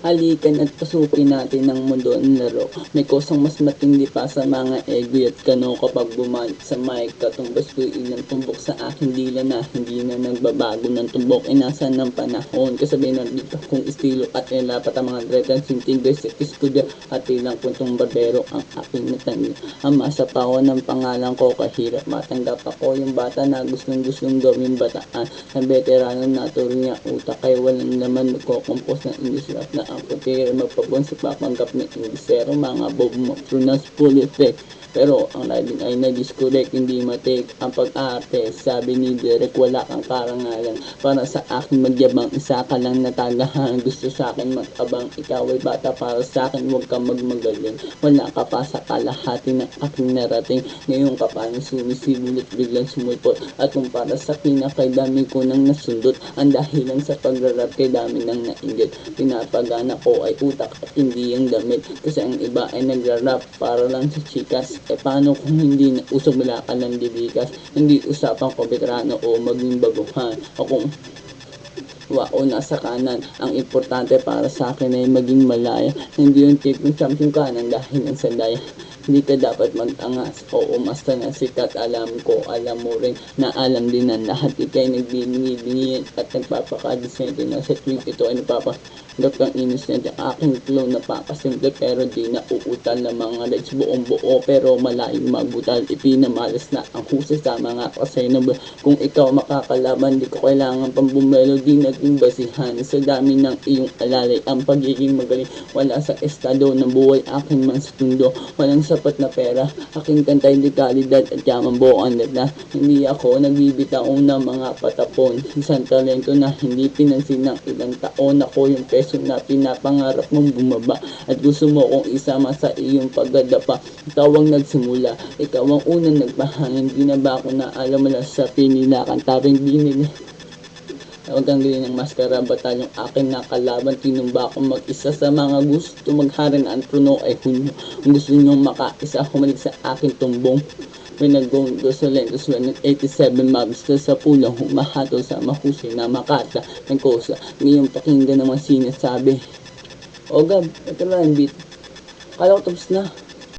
Halikan at pasukin natin ang mundo ng laro. May kusang mas matindi pa sa mga ego at kano kapag bumalik sa mic. Katumbas ko ilang tumbok sa aking dila na hindi na nagbabago ng tumbok. Inasan ng panahon. Kasabi ng dito kung estilo at ilapat ang mga dretan sintinday sa iskuda at ilang puntong barbero ang aking natanggi. Ang masapawan ng pangalan ko kahirap matanggap ako yung bata na gustong gawing bataan. Ang veterano na turo niya utak ay walang naman magkokompos ng English rap na ang putira magpabon sa papanggap ng Inglesero mga bob mo pronounce full effect. Pero ang writing ay na-discorrect, hindi matake ang pag-arte. Sabi ni Derek, wala kang karangalan para sa akin magyabang. Isa ka lang natagahan, gusto sa akin mag-abang. Ikaw ay bata para sa akin, huwag kang magmagaling. Wala ka pa sa kalahati ng aking narating. Ngayon ka pa nang sumisibulit, biglang sumulpot. At kung para sa pinakay dami ko nang nasundot, ang dahilan sa pagrarap kay dami nang nainggit. Pinapagana ko ay utak at hindi ang damit. Kasi ang iba ay nagrarap para lang sa chikas. Paano kung hindi na usog ka ng dibikas? Hindi usapan ko veterano o maging baguhan. O kung o nasa kanan, ang importante para sa akin ay maging malaya. Hindi yung tipong champion ka nang dahil ng sandaya. Hindi ka dapat mag-angas o umasta na sikat. Alam ko, alam mo rin na alam din ng lahat. Ika'y nagbibingi-bingin at nagpapakadisente na sa tweet ito ay nagpapanggap kang innocent. Ang aking flow napapasimple pero di na uutal ng mga rights buong buo pero malayong magbutal. Ipinamalas na ang husay sa mga kasenable. Kung ikaw makakalaban, di ko kailangan pang bumelo. Di naging basihan sa dami ng iyong alalay. Ang pagiging magaling wala sa estado ng buhay aking man sa tundo. Walang sapat na pera, aking kantay di kalidad at yamang buong na hindi ako nagbibitaw ng mga patapon. Isang talento na hindi pinansin ng ilang taon. Ako yung peso na pinapangarap mong bumaba at gusto mo kong isama sa iyong pagdadapa. Ikaw ang nagsimula, ikaw ang unang nagpahangin. Di na ba ako na alam mo sa pinilakan tabing binili. Huwag kang gawin ng maskara, batalyong akin nakalaban. Tinumba ako mag-isa sa mga gusto magharin ang trono ay hunyo. Kung gusto nyong makaisa, humalik sa akin tumbong. When nag-going to Solentos, when 87 mobster sa pulang humahato sa mahusay na makata ng kosa. Ngayong pakinggan naman sinasabi. O Gab, ito lang beat. Kala ko tapos na.